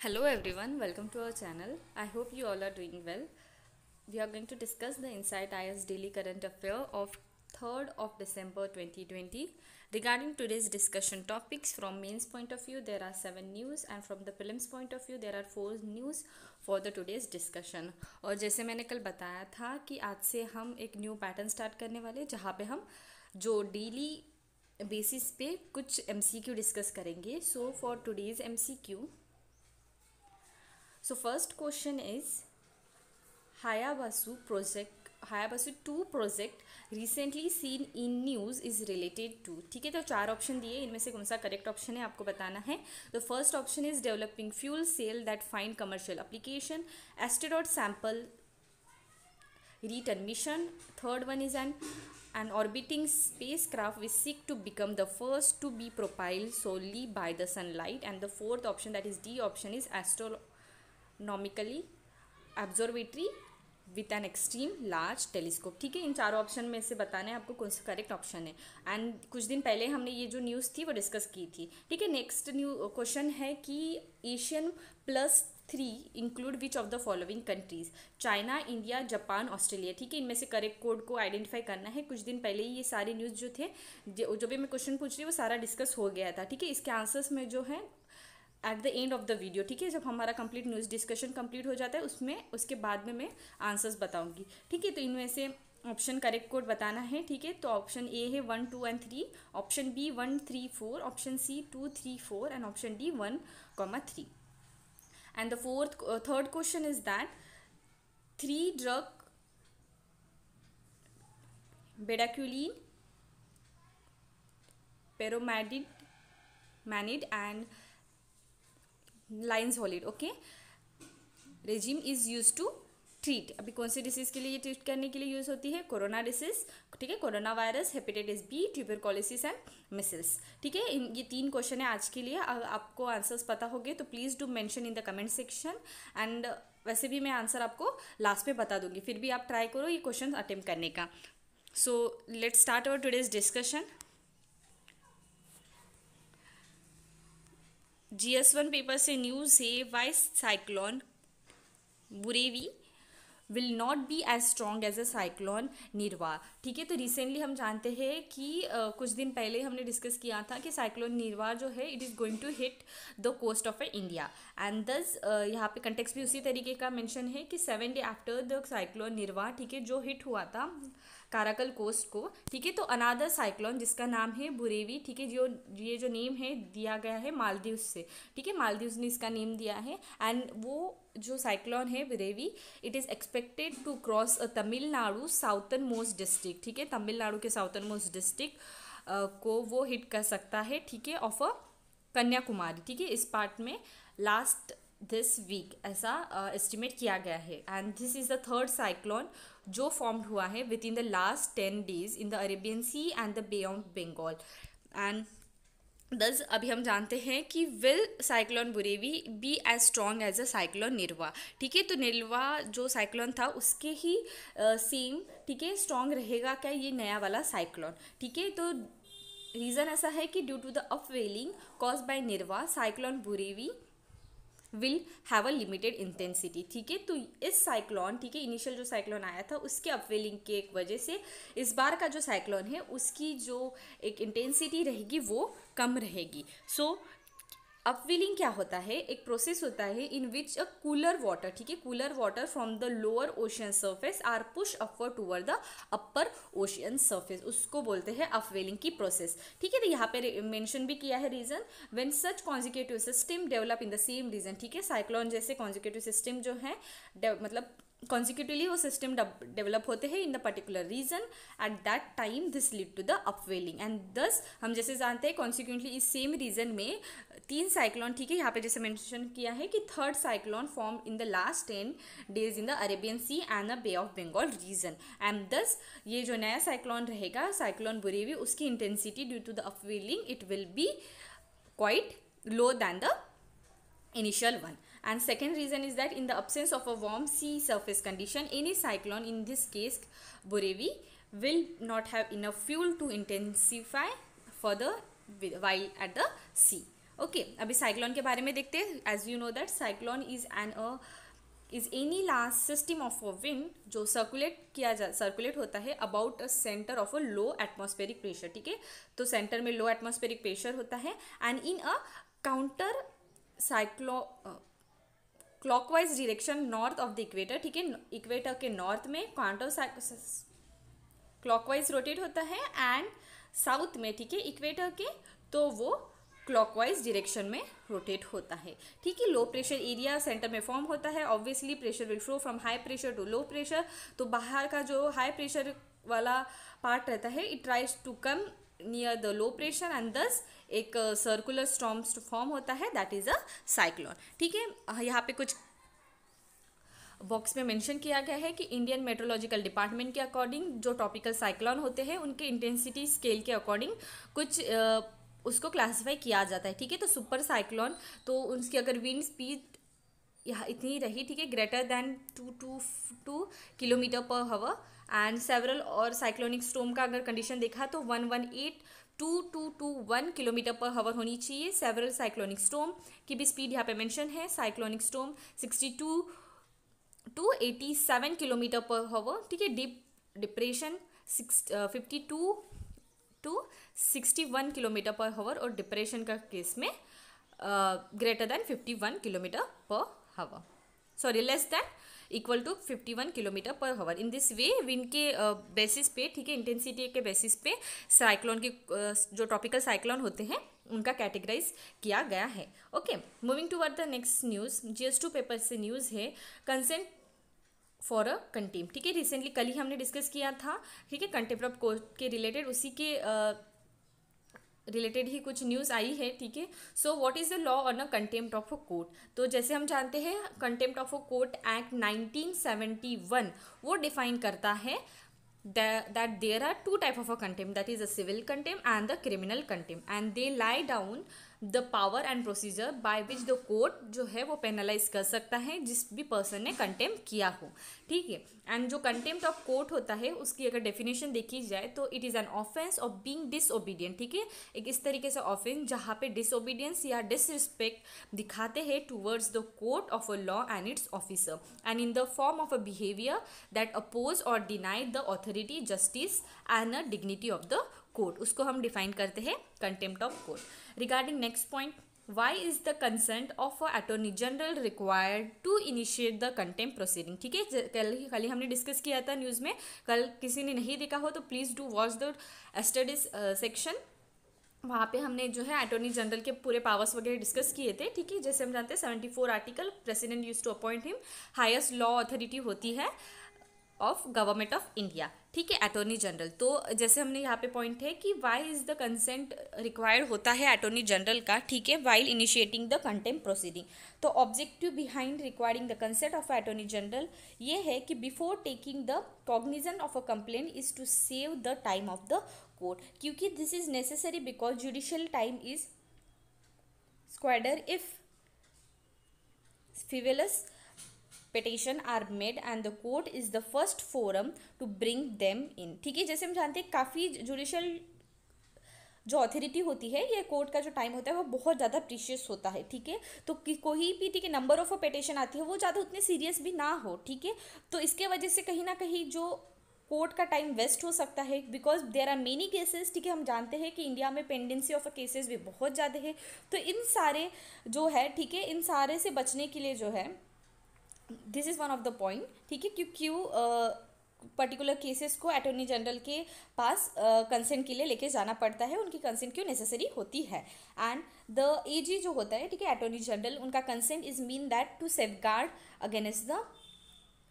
Hello everyone, welcome to our channel. I hope you all are doing well. We are going to discuss the Insight IS Daily Current Affair of 3rd of December 2020. Regarding today's discussion topics, from mains point of view there are 7 news and from the prelims point of view there are 4 news for the today's discussion. और जैसे मैंने कल बताया था कि आज से हम एक न्यू पैटर्न स्टार्ट करने वाले जहाँ पे हम जो डेली बेसिस पे कुछ MCQ डिस्कस करेंगे. So for today's MCQ, so first question is Hayabusa 2 project recently seen in news is related to. ठीक है, तो 4 ऑप्शन दिए, इनमें से कौन सा करेक्ट ऑप्शन है आपको बताना है. तो first option is developing fuel cell that find commercial application, asteroid sample return mission. Third one is an orbiting spacecraft which seek to become the first to be propelled solely by the sunlight. And the fourth option, that is D option, is astronomically observatory with an extreme large telescope. ठीक है, इन चारों option में से बताना है आपको कौन सा करेक्ट ऑप्शन है. एंड कुछ दिन पहले हमने ये जो न्यूज़ थी वो डिस्कस की थी. ठीक है, नेक्स्ट न्यू क्वेश्चन है कि Asian +3 include which of the following countries. China, India, Japan, Australia. ठीक है, इनमें से करेक्ट कोड को आइडेंटिफाई करना है. कुछ दिन पहले ही ये सारे न्यूज़ जो थे, जो भी मैं क्वेश्चन पूछ रही हूँ वो सारा डिस्कस हो गया था. ठीक है, इसके आंसर्स में जो है at the end of the video. ठीक है, जब हमारा कंप्लीट न्यूज़ डिस्कशन कंप्लीट हो जाता है उसमें उसके बाद में मैं आंसर्स बताऊंगी. ठीक है, तो इनमें से ऑप्शन करेक्ट कोड बताना है. ठीक है, तो ऑप्शन ए है 1, 2 and 3, option B 1, 3, 4, option C 2, 3, 4 and option D 1, 3. And the third question is that 3 drug bedaquiline, pretomanid and linezolid okay regimen is use to treat. अभी कौन से disease के लिए ये ट्रीट करने के लिए यूज होती है? Corona disease. ठीक है, corona virus, hepatitis B, tuberculosis and measles. ठीक है, ये 3 क्वेश्चन है आज के लिए. आपको आंसर्स पता होंगे तो please do mention in the comment section. And वैसे भी मैं आंसर आपको लास्ट में बता दूंगी, फिर भी आप ट्राई करो ये क्वेश्चन अटेम्प्ट करने का. So let's start our today's discussion. GS1 paper से न्यूज़ है why cyclone Burevi will not be as strong as a cyclone Nivar. ठीक है, तो रिसेंटली हम जानते हैं कि कुछ दिन पहले हमने डिस्कस किया था कि साइक्लोन निरवा जो है it is going to hit the coast of India. And thus यहाँ पे कंटेक्स्ट भी उसी तरीके का मेंशन है कि 7 day after the cyclone Nivar, ठीक है, जो हिट हुआ था काराकल कोस्ट को. ठीक है, तो अनादर साइक्लोन जिसका नाम है बुरेवी. ठीक है, ये जो नेम है दिया गया है मालदीव से. ठीक है, मालदीव ने इसका नेम दिया है. एंड वो जो साइक्लोन है Burevi it is expected to cross Tamil Nadu southern most district. ठीक है, तमिलनाडु के साउथर्न मोस्ट डिस्ट्रिक्ट को वो हिट कर सकता है. ठीक है, ऑफ अ कन्याकुमारी. ठीक है, इस पार्ट में लास्ट दिस वीक ऐसा एस्टिमेट किया गया है. And this is the third cyclone जो फॉर्म्ड हुआ है within the last 10 days in the Arabian C and the bay of Bengal. And thus अभी हम जानते हैं कि will cyclone Burevi be as strong as a cyclone Nivar. ठीक है, तो निरवा जो साइक्लोन था उसके ही सेम ठीक है स्ट्रॉन्ग रहेगा क्या ये नया वाला साइक्लोन. ठीक है, तो रीज़न ऐसा है कि due to the upwelling caused by Nivar cyclone Burevi will have a limited intensity. ठीक है, तो इस साइक्लोन ठीक है इनिशियल जो साइक्लोन आया था उसके अपवेलिंग के एक वजह से इस बार का जो साइक्लोन है उसकी जो एक इंटेंसिटी रहेगी वो कम रहेगी. सो अपवेलिंग क्या होता है? एक प्रोसेस होता है इन विच अ कूलर वाटर ठीक है cooler water from the lower ocean surface are push upward toward the upper ocean surface, उसको बोलते हैं अपवेलिंग की प्रोसेस. ठीक है, तो यहाँ पे मेंशन भी किया है region when such consecutive system develop in the same region. ठीक है, साइक्लोन जैसे कॉन्जिक्यूटिव सिस्टम जो है मतलब कॉन्जिक्यूटिवली वो सिस्टम डेवलप होते हैं in the particular region at that time this lead to the upwelling. And thus हम जैसे जानते हैं कॉन्सिक्वेंटली इस सेम रीजन में 3 साइक्लोन ठीक है यहाँ पे जैसे मेंशन किया है कि third cyclone form in the last 10 days in the Arabian C and the bay of Bengal region. And thus ये जो नया साइक्लोन रहेगा साइक्लोन बुरेवी उसकी intensity due to the upwelling it will be quite low than the initial one. And second reason is that in the absence of a warm sea surface condition any cyclone in this case burevi will not have enough fuel to intensify further while at the sea. Okay अभी cyclone के बारे में देखते हैं. As you know that cyclone is any last system of a wind जो circulate होता है about a centre of a low atmospheric pressure. ठीक है, तो सेंटर में लो एटमॉस्फेरिक प्रेशर होता है and in a counter cyclo clockwise direction north of the equator. ठीक है, इक्वेटर के नॉर्थ में काउंटर क्लॉकवाइज रोटेट होता है एंड साउथ में, ठीक है, इक्वेटर के, तो वो क्लॉकवाइज डायरेक्शन में रोटेट होता है. ठीक है, लो प्रेशर एरिया सेंटर में फॉर्म होता है. Obviously pressure will flow from high pressure to low pressure. तो बाहर का जो हाई प्रेशर वाला पार्ट रहता है it tries to come near the low pressure and thus एक सर्कुलर स्टॉर्म्स फॉर्म होता है, दैट इज अ साइक्लोन. ठीक है, यहाँ पे कुछ बॉक्स में मेंशन किया गया है कि इंडियन मेट्रोलॉजिकल डिपार्टमेंट के अकॉर्डिंग जो टॉपिकल साइक्लोन होते हैं उनके इंटेंसिटी स्केल के अकॉर्डिंग कुछ उसको क्लासिफाई किया जाता है. ठीक है, तो सुपर साइक्लोन तो उसकी अगर विंड स्पीड यहाँ इतनी रही, ठीक है, greater than 2 kilometre per hour and several, और साइक्लोनिक स्टॉर्म का अगर कंडीशन देखा तो 118 किलोमीटर पर हावर होनी चाहिए. सेवरल साइक्लोनिक स्टॉर्म की भी स्पीड यहाँ पे मेंशन है. Cyclonic storm 62 to 87 kilometre per हावर. ठीक है, डिप्रेशन 52 to 61 किलोमीटर पर हावर और डिप्रेशन का केस में greater than 51 kilometre per hour, sorry less than equal to 51 kilometre per hour. In this way wind के बेसिस पे, ठीक है, इंटेंसिटी के बेसिस पे साइक्लोन के जो ट्रॉपिकल साइक्लोन होते हैं उनका कैटेगराइज किया गया है. Okay, moving toward the next news. GS2 paper से न्यूज़ है कंसेंट फॉर अ कंटेम्प्ट. ठीक है, रिसेंटली कल ही हमने डिस्कस किया था. ठीक है, कंटेम्प्ट ऑफ कोर्ट के रिलेटेड, उसी के रिलेटेड ही कुछ न्यूज़ आई है. ठीक है, so what is the law on a contempt of a court. तो जैसे हम जानते हैं contempt of a court act 1971 वो डिफाइन करता है that there are two type of a contempt, that is a civil contempt and the criminal contempt, and they lie down the power and procedure by which the court जो है वो penalise कर सकता है जिस भी पर्सन ने contempt किया हो. ठीक है, एंड जो कंटेम्प्ट ऑफ कोर्ट होता है उसकी अगर डेफिनेशन देखी जाए तो it is an offence of being disobedient. ठीक है, एक इस तरीके से ऑफेंस जहाँ पे डिसओबीडियंस या डिसरिस्पेक्ट दिखाते हैं towards the court of a law and its officer and in the form of a behaviour that oppose और deny the authority, justice and a dignity of the court. उसको हम define करते हैं contempt of court. Regarding next point, why is the consent of attorney general required to initiate the contempt proceeding. ठीक है, कल ही हमने discuss किया था न्यूज़ में. कल किसी ने नहीं देखा हो तो please do watch the studies section. वहाँ पे हमने जो है अटॉर्नी जनरल के पूरे पावर्स वगैरह डिस्कस किए थे. ठीक है, जैसे हम जानते हैं 74 article, president use to appoint him, highest law authority होती है ऑफ गवर्नमेंट ऑफ इंडिया. ठीक है, अटॉर्नी जनरल. तो जैसे हमने यहाँ पे पॉइंट है कि why is the consent required होता है अटॉर्नी जनरल का. ठीक है, while initiating the contempt proceeding. तो objective behind requiring the consent of attorney general ये है कि before taking the cognizance of a complaint is to save the time of the court. क्योंकि this is necessary because judicial time is squander if frivolous petition are made and the court is the first forum to bring them in. ठीक है, जैसे हम जानते हैं काफ़ी judicial जो authority होती है, ये कोर्ट का जो टाइम होता है वो बहुत ज़्यादा प्रीशियस होता है. ठीक है, तो कोई भी, ठीक है, नंबर ऑफ पिटीशन आती है वो ज़्यादा उतने सीरियस भी ना हो. ठीक है, तो इसके वजह से कहीं ना कहीं जो कोर्ट का टाइम वेस्ट हो सकता है because there are many cases. ठीक है, हम जानते हैं कि इंडिया में पेंडेंसी ऑफ केसेस भी बहुत ज़्यादा है. तो इन सारे जो है, ठीक है, इन सारे से बचने के लिए जो है this is one of the point. ठीक है, क्यों पर्टिकुलर केसेस को अटॉर्नी जनरल के पास कंसेंट के लिए लेके जाना पड़ता है, उनकी कंसेंट क्यों नेसेसरी होती है. एंड द एजी जो होता है, ठीक है, अटॉर्नी जनरल, उनका consent is mean that to safeguard against the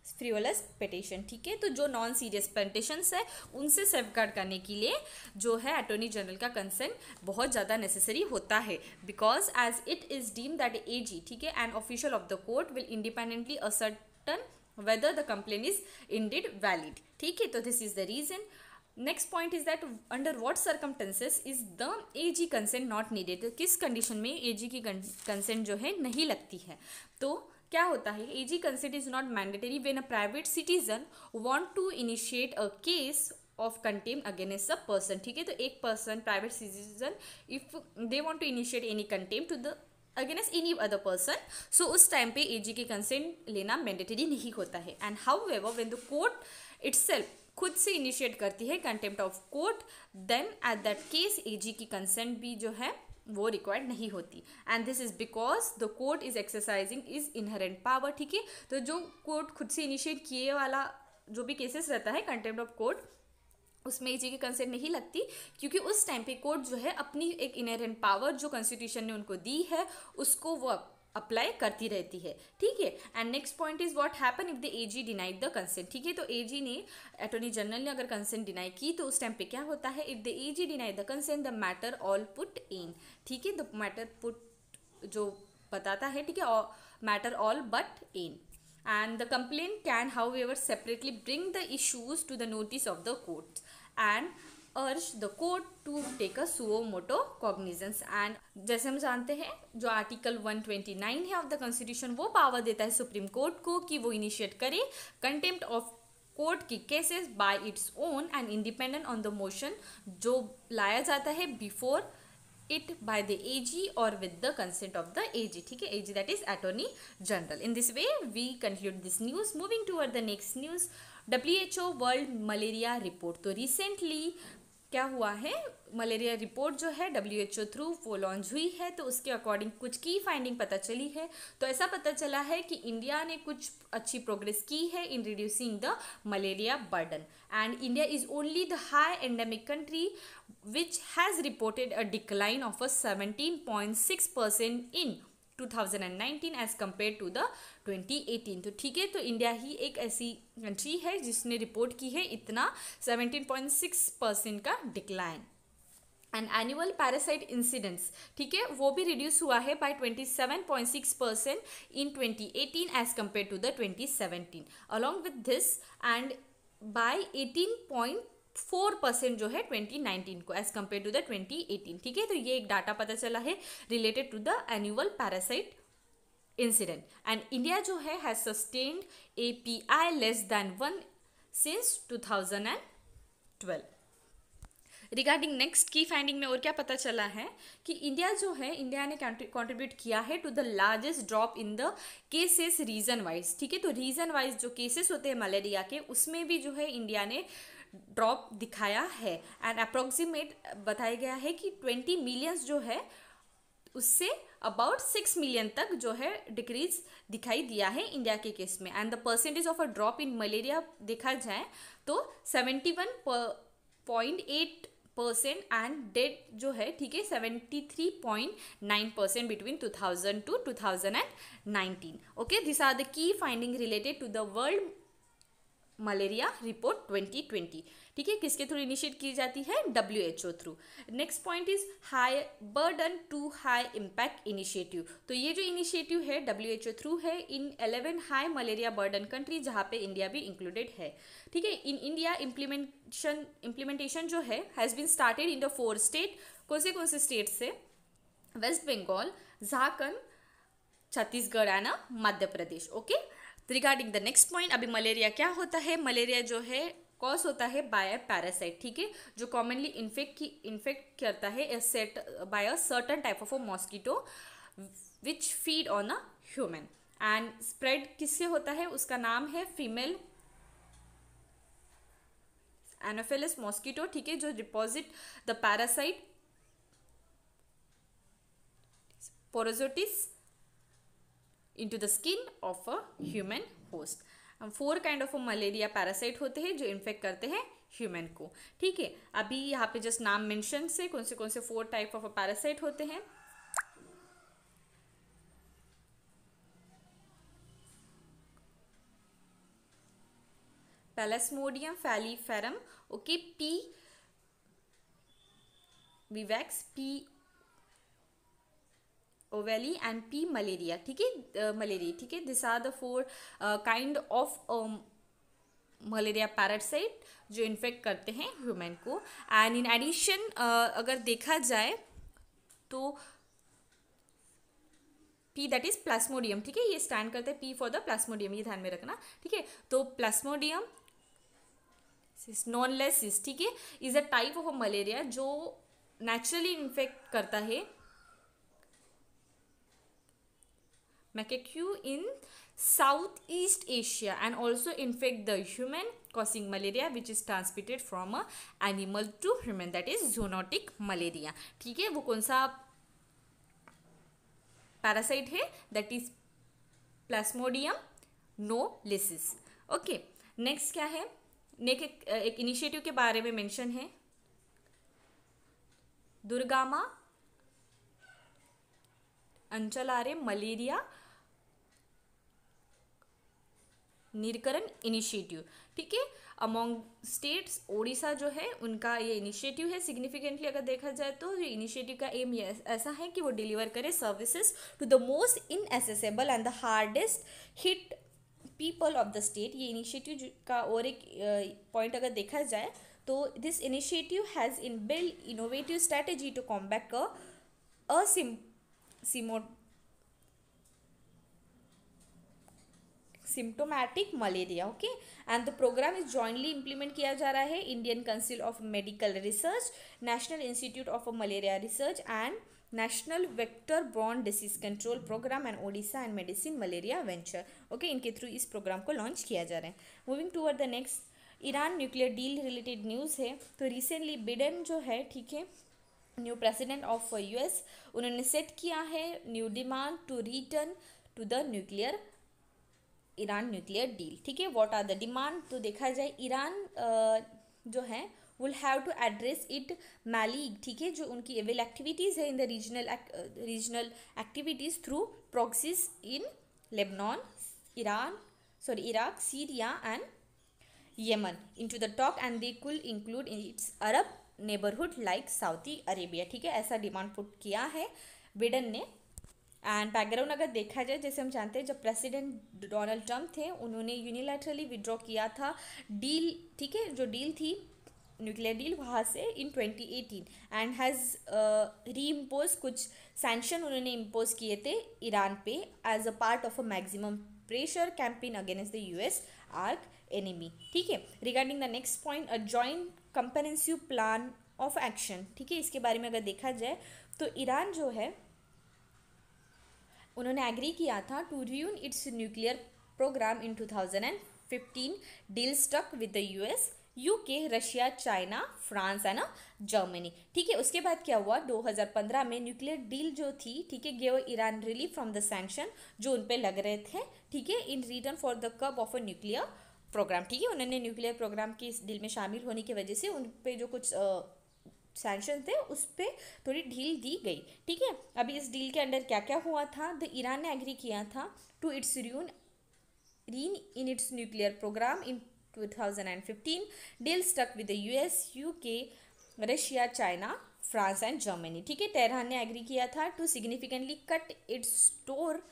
frivolous petition. ठीक है, तो जो नॉन सीरियस पिटीशंस है उनसे सेफगार्ड करने के लिए जो है अटॉर्नी जनरल का कंसेंट बहुत ज़्यादा नेसेसरी होता है because as it is deem that AG, ठीक है, an official of the court will independently ascertain whether the complaint is indeed valid. ठीक है, तो this is the reason. Next point is that under what circumstances is the AG consent not needed. किस condition में AG की consent जो है नहीं लगती है. तो क्या होता है, AG consent is not mandatory when a private citizen want to initiate a case of contempt against a person, ठीक है। तो एक person, private citizen, if they want to initiate any contempt to the against any other person, so उस time पे एजी के consent लेना mandatory नहीं होता है। And however when the court itself खुद से इनिशिएट करती है contempt of court, then at that case AG की कंसेंट भी जो है वो रिक्वायर्ड नहीं होती। And this is because the court is exercising is inherent power, ठीक है। तो जो कोर्ट खुद से इनिशिएट किए वाला जो भी केसेस रहता है कंटेम्प्ट ऑफ कोर्ट, उसमें एजी की कंसेंट नहीं लगती, क्योंकि उस टाइम पे कोर्ट जो है अपनी एक इनहेरेंट पावर जो कॉन्स्टिट्यूशन ने उनको दी है उसको वो अप्लाई करती रहती है, ठीक है। And next point is what happen if the AG denied the consent, ठीक है। तो एजी ने, अटॉर्नी जनरल ने अगर कंसेंट डिनाई की तो उस टाइम पे क्या होता है, if the AG denied the consent the matter all put in, ठीक है। द मैटर पुट जो बताता है, ठीक है, matter all but in, and the complaint can however separately bring the issues to the notice of the court and urge the court to take a suo motu cognizance। and जैसे हम जानते हैं जो आर्टिकल 129 है of the constitution वो power देता है supreme court को कि वो इनिशिएट करे कंटेम्प्ट ऑफ कोर्ट की cases bye its own and independent on the motion जो लाया जाता है before it by the AG or with the consent of the AG, ठीक है। AG that is Attorney General। In this way we conclude this news। Moving toward the next news, WHO World Malaria Report। तो recently क्या हुआ है, malaria report जो है WHO through वो launch हुई है, तो उसके अकॉर्डिंग कुछ की फाइंडिंग पता चली है। तो ऐसा पता चला है कि इंडिया ने कुछ अच्छी प्रोग्रेस की है in reducing the malaria burden, and India is only the high endemic country which has reported a decline of a 17.6% in 2019 as compared to the 2018। तो ठीक है, तो इंडिया ही एक ऐसी कंट्री है जिसने रिपोर्ट की है इतना 17.6% का decline. And annual parasite incidents, ठीक है, वो भी रिड्यूस हुआ है by 27.6% in 2018 as compare to the 2017। Along with this and by 18.4% जो है 2019 को एज कम्पेयर टू द 2018, ठीक है। तो ये एक डाटा पता चला है related to the annual parasite incident. And India जो है has sustained API less than 1 since 2012। Regarding next key finding में और क्या पता चला है कि इंडिया जो है, इंडिया ने कंट्रीब्यूट किया है to the largest drop in the cases region wise, ठीक है। तो रीजन वाइज जो केसेस होते हैं मलेरिया के, उसमें भी जो है इंडिया ने ड्रॉप दिखाया है। एंड अप्रोक्सीमेट बताया गया है कि 20 मिलियंस जो है उससे अबाउट 6 मिलियन तक जो है डिक्रीज दिखाई दिया है इंडिया के केस में। And the percentage of a drop in malaria देखा जाए तो 71.8% एंड डेथ जो है, ठीक है, 73.9% between 2000 to 2019। Okay, this are the key finding related to the world malaria report 2020, ठीक है। किसके थ्रू इनिशिएट की जाती है, WHO through. Next point is high burden to high impact initiative. तो ये जो इनिशिएटिव है WHO थ्रू है in 11 high malaria burden country, जहाँ पे इंडिया भी इंक्लूडेड है, ठीक है। इन इंडिया इम्प्लीमेंटेशन जो है has been started in the 4 state. कौन से स्टेट से, west Bengal, Jharkhand, Chhattisgarh and Madhya Pradesh. Okay, regarding the next point, अभी मलेरिया क्या होता है, मलेरिया जो है कॉज होता है बाय पैरासाइट, ठीक है, जो कॉमनली इन्फेक्ट करता है by a certain type of a mosquito which feed on a human. And spread किससे होता है, उसका नाम है फीमेल एनोफिलस मॉस्किटो, ठीक है, जो deposit the parasite sporozoites into the skin of a human host। 4 kind of malaria parasite होते हैं जो इन्फेक्ट करते हैं ह्यूमन को, ठीक है। अभी यहाँ पे जस्ट नाम मेंशन से कौन से 4 टाइप ऑफ पैरासाइट होते हैं। Plasmodium falciparum, okay, P vivax, P ovale and P malaria, ठीक है, मलेरिया, ठीक है। This are the 4 kind of malaria parasite जो इन्फेक्ट करते हैं ह्यूमन को। एंड इन एडिशन अगर देखा जाए तो P दैट इज प्लाज्मोडियम, ठीक है, ये स्टैंड करते हैं P फॉर द प्लाज्मोडियम, ये ध्यान में रखना, ठीक है। तो प्लाज्मोडियम नॉनलेसिस, ठीक है, is a type of malaria जो नेचुरली इन्फेक्ट करता है macaque in Southeast Asia and also infect the human, causing malaria which is transmitted from a animal to human, that is zoonotic malaria. ठीक है, वो कौन सा पैरासाइट है? That is plasmodium knowlesi. Okay, next क्या है? नेक्स्ट एक initiative के बारे में मेंशन है, दुर्गामा अंचलारे मलेरिया निरकरण इनिशिएटिव. ठीक है, अमोंग स्टेट्स ओडिशा जो है उनका ये इनिशिएटिव है. सिग्निफिकेंटली अगर देखा जाए तो ये इनिशिएटिव का एम ऐसा है कि वो डिलीवर करे services to the most inaccessible and the hardest hit people of the state. ये इनिशिएटिव का और एक पॉइंट अगर देखा जाए तो this initiative has inbuilt innovative strategy to combat asymptomatic malaria. Okay, and the programme is jointly implement किया जा रहा है Indian council of medical research, national institute of malaria research and national vector borne disease control programme and Odisha and medicine malaria venture. Okay, इनके through इस program को launch किया जा रहा है. Moving toward the next, Iran nuclear deal related news है. तो recently Biden जो है, ठीक है, न्यू प्रेसिडेंट ऑफ यूएस, उन्होंने सेट किया है new demand to return to the nuclear Iran nuclear deal. ठीक है, व्हाट आर द डिमांड? तो देखा जाए ईरान जो है will have to address it malign, ठीक है, जो उनकी एविल एक्टिविटीज़ है in the regional activities through proxies in Lebanon, Iraq, Syria and Yemen into the talk and they could include in its Arab neighbourhood like Saudi Arabia. ठीक है, ऐसा demand put किया है बिडेन ने. And background अगर देखा जाए, जैसे हम जानते हैं जब प्रेसिडेंट डोनाल्ड ट्रंप थे उन्होंने यूनिलैटरली विड्रॉ किया था डील, ठीक है, जो डील थी न्यूक्लियर डील वहाँ से in 2018 and has re impose कुछ सैंक्शन उन्होंने इम्पोज किए थे ईरान पे as a part of a maximum pressure campaign against the US arch enemy. ठीक है, regarding the next point, a joint comprehensive plan of action. ठीक है, इसके बारे में अगर देखा जाए तो ईरान जो है उन्होंने एग्री किया था to rein its nuclear program in 2015. Deal stuck with the US, UK, Russia, China, France and Germany. ठीक है, उसके बाद क्या हुआ, 2015 में न्यूक्लियर डील जो थी, ठीक है, gave Iran relief from the sanction जो उन पे लग रहे थे, ठीक है, in return for the curb of a nuclear programme. ठीक है, उन्होंने न्यूक्लियर प्रोग्राम के इस डील में शामिल होने की वजह से उन पे जो कुछ सैंक्शन थे उस पर थोड़ी ढील दी गई. ठीक है, अभी इस डील के अंडर क्या क्या हुआ था, द ईरान ने एग्री किया था to its rein in its nuclear program in 2015. Deal stuck with the US, UK, Russia, China, France and Germany. ठीक है, तेहरान ने एग्री किया था to significantly cut its store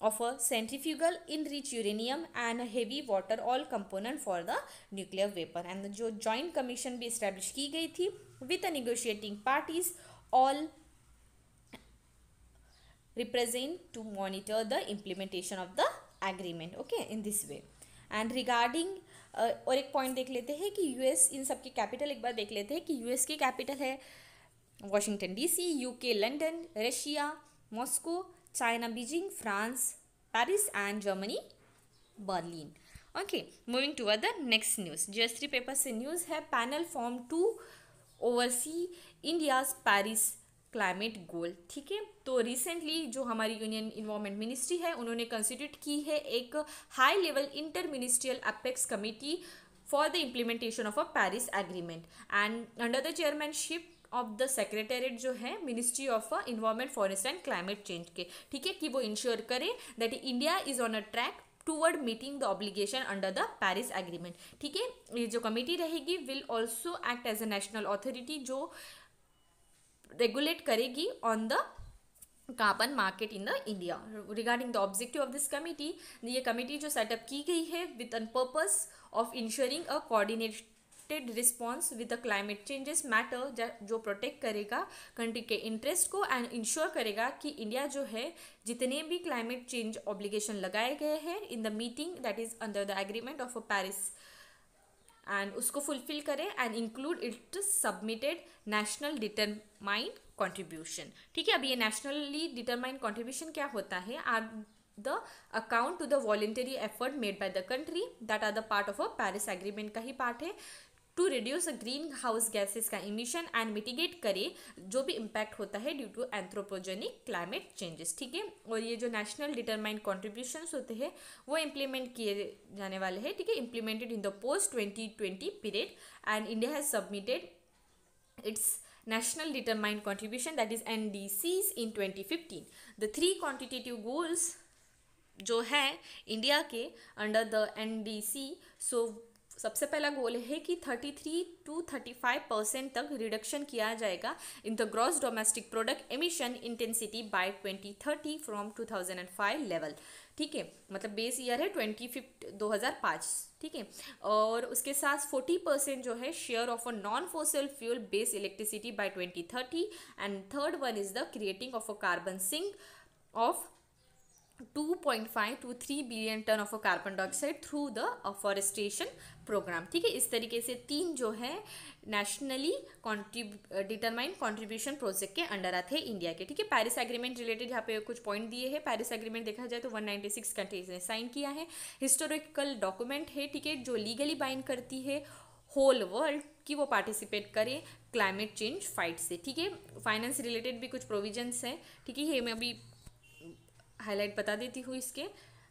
of a centrifugal enriched uranium and a heavy water all component for the nuclear weapon. And जो joint commission भी establish की गई थी with the negotiating parties all represent to monitor the implementation of the agreement. Okay, in this way. And regarding और एक point देख लेते हैं कि यूएस, इन सब की कैपिटल एक बार देख लेते हैं कि यूएस की कैपिटल है Washington DC, UK London, Russia Moscow, China Beijing, France Paris and Germany Berlin. Okay, moving toward the next news. जीएस3 पेपर से न्यूज़ है, panel form to oversee India's Paris climate goal. ठीक है, तो recently जो हमारी union environment ministry है उन्होंने कंस्टिट्यूट की है एक high level inter ministerial apex committee for the implementation of a Paris agreement and under the chairmanship of the secretariat जो है ministry of environment forest and climate change के. ठीक है, कि वो इंश्योर करे that India is on a track toward meeting the obligation under the Paris agreement. ठीक है, ये जो कमेटी रहेगी will also act as a national authority जो रेगुलेट करेगी on the carbon market in the India. Regarding the objective of this committee, ये committee जो setup की गई है with a purpose of ensuring a coordinated response with the climate changes matter, जो protect करेगा country के interest को and ensure करेगा कि इंडिया जो है जितने भी क्लाइमेट चेंज ऑब्लिगेशन लगाए गए हैं in the meeting that is under the agreement of a Paris and उसको फुलफिल करें and include it submitted national determined contribution. ठीक है, अब ये नेशनली डिटरमाइंड कंट्रीब्यूशन क्या होता है? Are the account to the voluntary effort made by the country that are the part of a Paris agreement का ही पार्ट है to reduce green house gases का इमिशन एंड मिटिगेट करे जो भी इम्पैक्ट होता है due to anthropogenic climate changes. ठीक है, और ये जो नेशनल डिटरमाइंड कॉन्ट्रीब्यूशंस होते हैं वो इम्प्लीमेंट किए जाने वाले हैं। ठीक है, implemented in the post 2020 period and India has submitted it's national determined contribution that is NDCs in 2015. the three quantitative goals जो है इंडिया के अंडर द NDC, सो सबसे पहला गोल है कि 33 to 35% तक रिडक्शन किया जाएगा in the gross domestic product emission intensity bye 2030 from 2005 level. ठीक है, मतलब बेस ईयर है 2005। ठीक है, और उसके साथ 40% जो है share of a non fossil fuel based electricity by 2030 and third one is the creating of a carbon sink of 2.5 to 3 billion ton of carbon dioxide through the afforestation program. ठीक है, इस तरीके से 3 जो है नेशनली डिटरमाइंड कंट्रीब्यूशन प्रोजेक्ट के under आते हैं इंडिया के। ठीक है, पेरिस एग्रीमेंट रिलेटेड यहाँ पे कुछ पॉइंट दिए हैं। पेरिस एग्रीमेंट देखा जाए तो 196 कंट्रीज ने साइन किया है। हिस्टोरिकल डॉक्यूमेंट है, ठीक है, जो लीगली बाइंड करती है होल वर्ल्ड कि वो पार्टिसिपेट करें क्लाइमेट चेंज फाइट से। ठीक है, फाइनेंस रिलेटेड भी कुछ प्रोविजंस हैं। ठीक है, ये मैं अभी हाईलाइट बता देती हूँ इसके।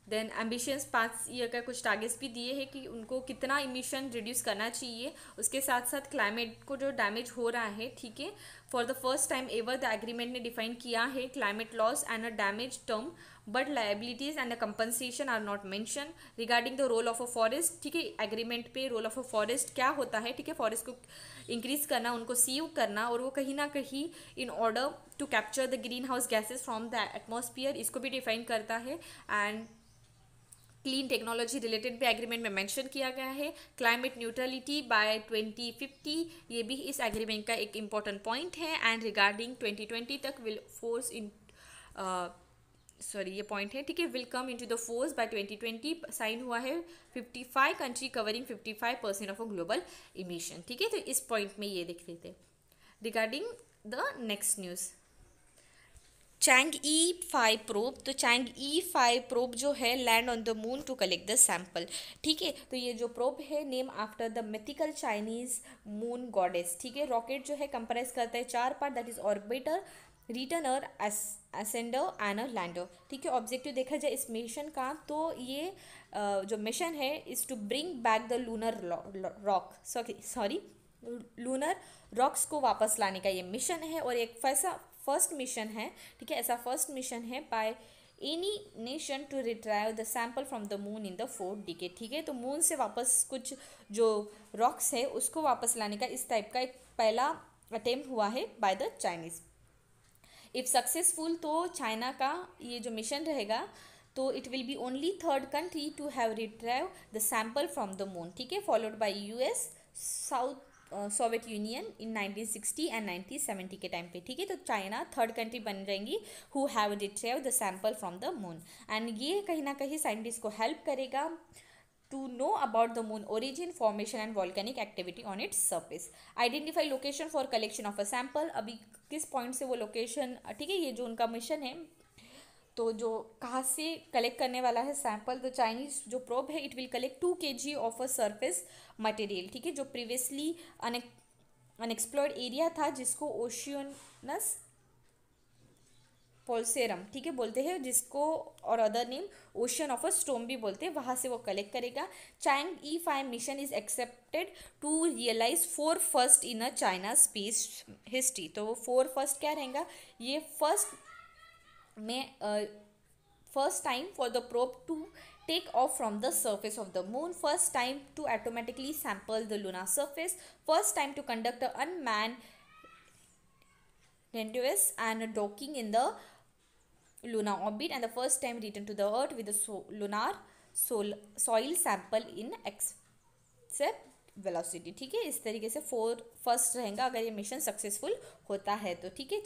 देन एम्बिशियस 5 ईयर का कुछ टारगेट्स भी दिए हैं कि उनको कितना इमिशन रिड्यूस करना चाहिए। उसके साथ साथ क्लाइमेट को जो डैमेज हो रहा है, ठीक है, for the first time ever the agreement ने डिफाइन किया है climate loss and a damage term but liabilities and a compensation are not mention regarding the role of a forest. ठीक है, एग्रीमेंट पे रोल ऑफ अ फॉरेस्ट क्या होता है? ठीक है, फॉरेस्ट को इंक्रीज करना, उनको सीव करना, और वो कहीं ना कहीं in order to capture the green house gases from the atmosphere, इसको भी डिफाइन करता है। एंड क्लीन टेक्नोलॉजी रिलेटेड भी एग्रीमेंट में मेंशन किया गया है। क्लाइमेट न्यूट्रलिटी बाय 2050 ये भी इस एग्रीमेंट का एक इम्पॉर्टेंट पॉइंट है। एंड रिगार्डिंग 2020 तक विल फोर्स इन ये पॉइंट है, ठीक है, will come into the force by 2020। Sign हुआ है 55 country covering 55% of a global emission. ठीक है, तो इस पॉइंट में ये देख लेते हैं। Regarding the next news Chang'e 5 probe, तो चैंग-ई 5 प्रोब जो है land on the moon to collect the sample. ठीक है, तो ये जो प्रोब है name after the mythical Chinese moon goddess. ठीक है, रॉकेट जो है कंप्राइज करता है 4 part, that is orbiter, returner, ascender and a lander. ठीक है, ऑब्जेक्टिव देखा जाए इस मिशन का तो ये जो मिशन है is to bring back the lunar rock lunar rocks को वापस लाने का ये मिशन है। और एक फर्स्ट मिशन है, ठीक है, ऐसा फर्स्ट मिशन है by any nation to retrieve the sample from the moon in the 4th decade. ठीक है, तो मून से वापस कुछ जो रॉक्स है उसको वापस लाने का इस टाइप का एक पहला अटेम्प्ट हुआ है by the Chinese. If successful तो चाइना का ये जो मिशन रहेगा तो it will be only 3rd country to have retrieve the sample from the moon. ठीक है, followed by US, Soviet Union in 1960 and 1970 के टाइम पे। ठीक है, तो चाइना 3rd कंट्री बन जाएंगी who have retrieve the sample from the moon. And ये कहीं ना कहीं साइंटिस्ट को हेल्प करेगा to know about the moon origin, formation and volcanic activity on its surface. Identify location for collection of a sample, अभी किस point से वो लोकेशन, ठीक है, ये जो उनका मिशन है तो जो कहाँ से कलेक्ट करने वाला है सैंपल, तो चाइनीज जो प्रोब है it will collect 2 kg of a surface material. ठीक है, जो प्रीवियसली अनएक्सप्लोर्ड एरिया था जिसको ओशियनस पोल्सेरम, ठीक है, बोलते हैं, जिसको और other name ocean of a storm भी बोलते हैं, वहाँ से वो कलेक्ट करेगा। Chang'e 5 mission is accepted to realise 4 first in a China space history. तो वो 4 फर्स्ट क्या रहेगा? ये first time for the probe to take off from the surface of the moon, first time to automatically sample the lunar surface, first time to conduct an unmanned rendezvous and docking in the lunar orbit, and the first time return to the earth with the lunar soil sample in accept velocity. ठीक है, इस तरीके से 4 first रहेगा अगर ये mission successful होता है तो। ठीक है,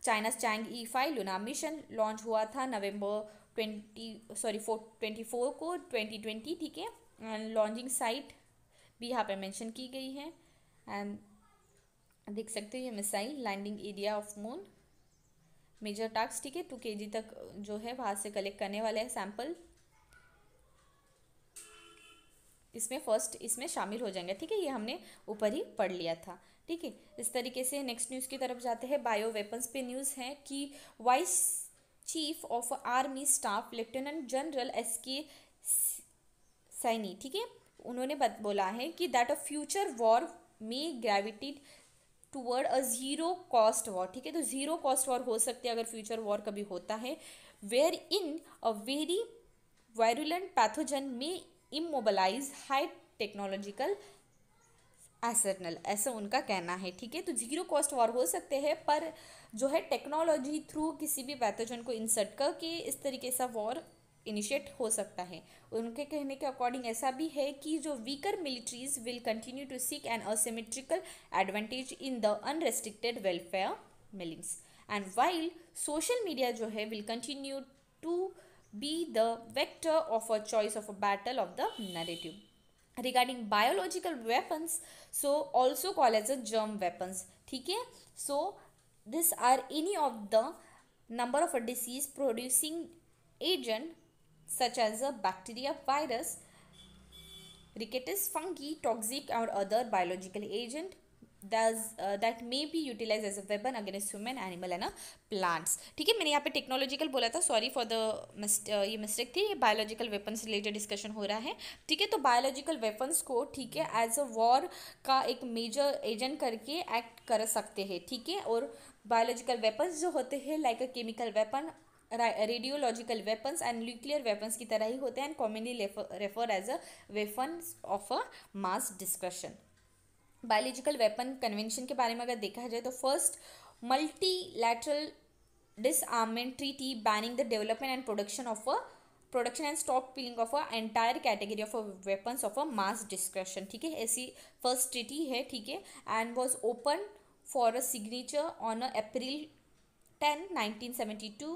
चाइना चैंग-ई 5 लूनार मिशन लॉन्च हुआ था नवंबर 24 को 2020। ठीक है, लॉन्चिंग साइट भी यहाँ पे मेंशन की गई है। एंड देख सकते हो ये missile landing area of moon, major task, ठीक है 2 kg तक जो है वहाँ से कलेक्ट करने वाले हैं सैंपल, इसमें फर्स्ट इसमें शामिल हो जाएंगे, ठीक है, ये हमने ऊपर ही पढ़ लिया था, ठीक है। इस तरीके से नेक्स्ट न्यूज़ की तरफ जाते हैं। बायो वेपन्स पे न्यूज़ है कि vice chief of army staff lieutenant general SK Saini, ठीक है, उन्होंने बोला है कि दैट अ फ्यूचर वॉर में gravitate toward a zero cost war, ठीक है, तो जीरो कॉस्ट वॉर हो सकती है अगर फ्यूचर वॉर कभी होता है, where in a very virulent pathogen may immobilize high technological arsenal, ऐसा उनका कहना है, ठीक है। तो जीरो कॉस्ट वॉर हो सकते हैं, पर जो है टेक्नोलॉजी थ्रू किसी भी पैथोजन को इंसर्ट करके इस तरीके से वॉर इनिशिएट हो सकता है। उनके कहने के अकॉर्डिंग ऐसा भी है कि जो weaker militaries will continue to seek an asymmetrical advantage in the unrestricted welfare millings, and while social media जो है will continue to be the vector of a choice of a battle of the narrative regarding biological weapons, so also called as a germ weapons, ठीक है। so these are any of the number of a disease producing agent such as a bacteria, virus, rickettsial fungi, toxic or other biological agent that may be utilized as a weapon against human, animal and plants, ठीक है। मैंने यहाँ पे technological बोला था, sorry for the ये mistake थी, ये बायोलॉजिकल वेपन्स रिलेटेड डिस्कशन हो रहा है, ठीक है। तो बायोलॉजिकल वेपन्स को, ठीक है, एज अ वॉर का एक मेजर एजेंट करके एक्ट कर सकते हैं, ठीक है। और बायोलॉजिकल वेपन्स जो होते हैं like a chemical weapon, radiological weapons and nuclear weapons की तरह ही होते हैं, and commonly refer as a weapons of a mass discussion. Biological weapon convention के बारे में अगर देखा जाए तो first multilateral disarmament treaty banning the development and production and stockpiling of a entire category of weapons of a mass discussion, ठीक है, ऐसी फर्स्ट ट्रीटी है, ठीक है, and was open for a signature on April 10 1972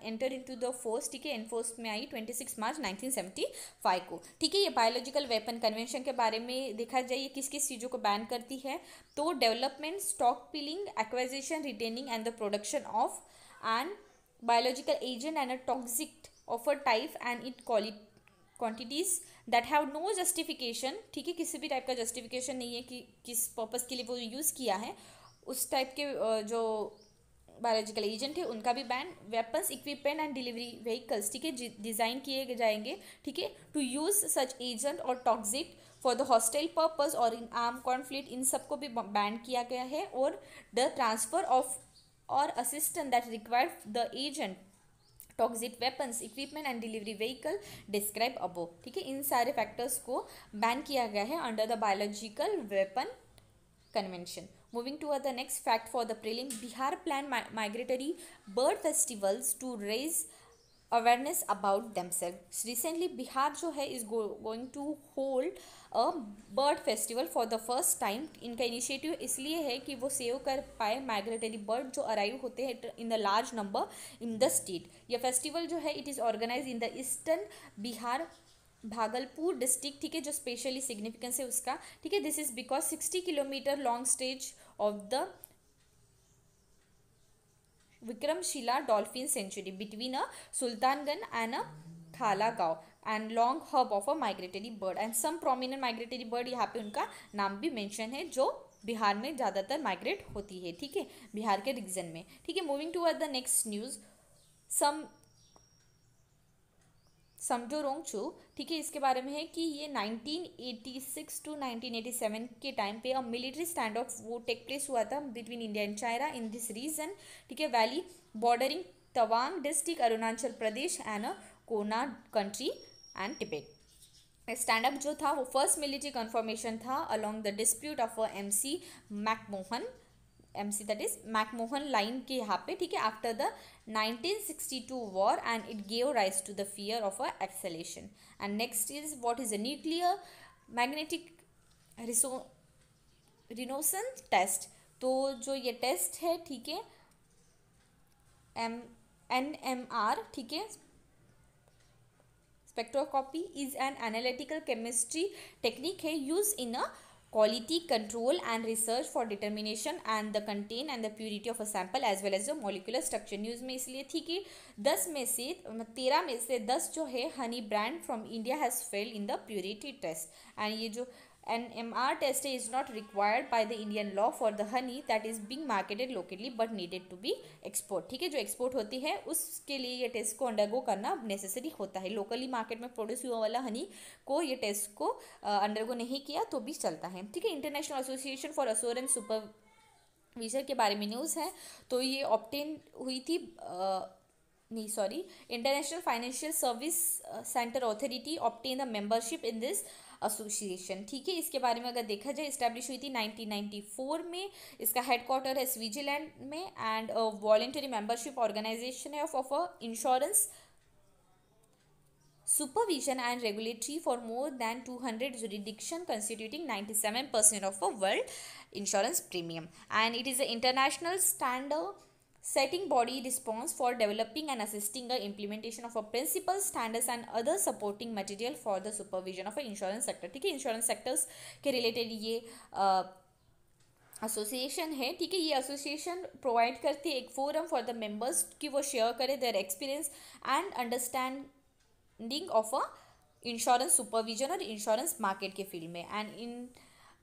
enter into the force, ठीक है, enforce में आई 26 मार्च 1975 को, ठीक है। ये बायोलॉजिकल वेपन कन्वेंशन के बारे में देखा जाए ये किस किस चीज़ों को बैन करती है, तो development, stockpiling, acquisition, retaining and the production of and biological agent and a toxic of a type and it quantities that have no justification, ठीक है, किसी भी टाइप का जस्टिफिकेशन नहीं है कि किस पर्पज़ के लिए वो यूज़ किया है, उस टाइप के जो बायोलॉजिकल एजेंट है उनका भी ban. Weapons, equipment and delivery vehicles, ठीक है, डिज़ाइन किए जाएंगे, ठीक है, टू यूज़ सच एजेंट और toxic for the hostile purpose और इन आर्म कॉन्फ्लिक्ट, इन सबको भी बैन किया गया है। और द ट्रांसफर ऑफ और assistant that required the agent, toxic weapons, equipment and delivery vehicle describe above, ठीक है, इन सारे फैक्टर्स को बैन किया गया है under the biological weapon convention. Moving toward the next fact for the prelim, Bihar planned migratory bird festivals to raise awareness about themselves. Recently Bihar जो है is going to hold a bird festival for the first time. इनका initiative इसलिए है कि वो save कर पाए migratory bird जो अराइव होते हैं in the large number in the state. यह फेस्टिवल जो है it is organise in the eastern Bihar Bhagalpur district, ठीक है, जो स्पेशली सिग्निफिकेंस है उसका, ठीक है, this is because 60 kilometre long stage of the Vikramshila dolphin sanctuary between a Sultanganj and a Thalagaon and long hub of a migratory bird and some prominent migratory bird, यहाँ पे उनका नाम भी मेंशन है जो बिहार में ज़्यादातर माइग्रेट होती है, ठीक है, बिहार के रीजन में, ठीक है। Moving to the next news, समजोरोंगचू, ठीक है, इसके बारे में है कि ये 1986 टू 1987 के टाइम पे अ मिलिट्री स्टैंड ऑफ वो टेक प्लेस हुआ था between India and China in this region, ठीक है, valley bordering Tawang district Arunachal Pradesh and Cona country and Tibet. Stand up जो था वो फर्स्ट मिलिट्री कन्फर्मेशन था along the dispute of MC McMahon, MC that is McMahon line के यहाँ पे, ठीक है, after the 1962 war and it gave rise to the fear of a escalation. And next is what is a nuclear magnetic resonance test, तो जो ये test है, ठीक है, NMR, ठीक है, spectroscopy is an analytical chemistry technique है use in a quality control and research for determination and the content and the purity of a sample as well as the molecular structure. News में इसलिए थी कि 13 में से 10 जो है honey brand from India has failed in the purity test and ये जो NMR test is not required by the Indian law for the honey that is being marketed locally but needed to be export. ठीक है, जो export होती है उसके लिए ये टेस्ट को अंडरगो करना नेसेसरी होता है. लोकली मार्केट में प्रोड्यूस हुआ वाला हनी को ये टेस्ट को अंडरगो नहीं किया तो भी चलता है. ठीक है, international association for assurance supervision के बारे में न्यूज़ है. तो ये ऑब्टेन हुई थी international financial service centre authority obtain the membership in this association. ठीक है, इसके बारे में अगर देखा जाए इस्टेब्लिश हुई थी 1994 में. इसका हेडक्वार्टर है स्विट्जरलैंड में एंड वॉलेंटरी मेंबरशिप ऑर्गेनाइजेशन है of insurance supervision and regulatory for more than 200 jurisdiction constituting 97% of a world insurance premium, and it is an international standard setting body response for developing and assisting the implementation of a principles standards and other supporting material for the supervision of a insurance sector. ठीक है, insurance sectors के related ये association है. ठीक है, ये association provide करती है एक फोरम फॉर द मेंबर्स कि वो शेयर करें their experience and understanding of a insurance supervision और इंश्योरेंस मार्केट के फील्ड में. And in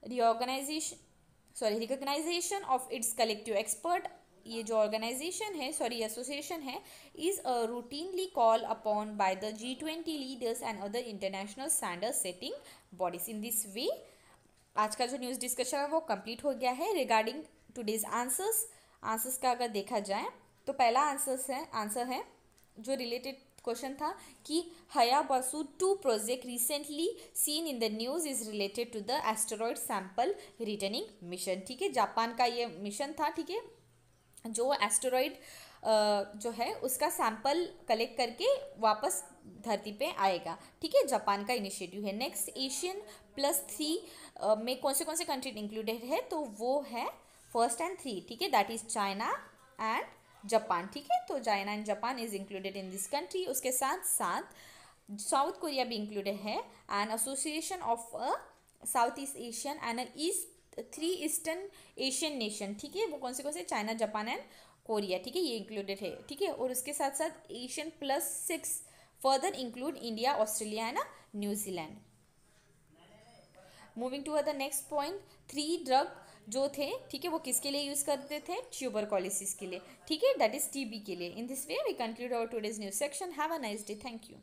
recognition of its collective expert, ये जो ऑर्गेनाइजेशन है एसोसिएशन है is routinely call upon by the G20 leaders and other international standard setting bodies. In this way आज का जो न्यूज़ डिस्कशन है वो कंप्लीट हो गया है. रिगार्डिंग टुडेज आंसर्स का अगर देखा जाए तो पहला आंसर है जो रिलेटेड क्वेश्चन था कि Hayabusa 2 project recently seen in the news is related to the asteroid sample returning mission. ठीक है, जापान का ये मिशन था. ठीक है, जो एस्टेरॉयड जो है उसका सैंपल कलेक्ट करके वापस धरती पे आएगा. ठीक है, जापान का इनिशिएटिव है. नेक्स्ट ASEAN+3 में कौन से कंट्री इंक्लूडेड है तो वो है 1st and 3. ठीक है, that is China and Japan. ठीक है, तो China and Japan is included in this country. उसके साथ साथ साउथ कोरिया भी इंक्लूडेड है and association of south east Asian and 3 eastern Asian nation. ठीक है, वो कौन से चाइना जापान एंड कोरिया. ठीक है, ये इंक्लूडेड है. ठीक है, और उसके साथ साथ ASEAN+6 further include India, Australia and New Zealand. Moving to the next point, 3 drug जो थे, ठीक है, वो किसके लिए यूज करते थे? ट्यूबरकुलोसिस के लिए. ठीक है, दैट इज TB के लिए. In this way we conclude our today's news section. Have a nice day. Thank you.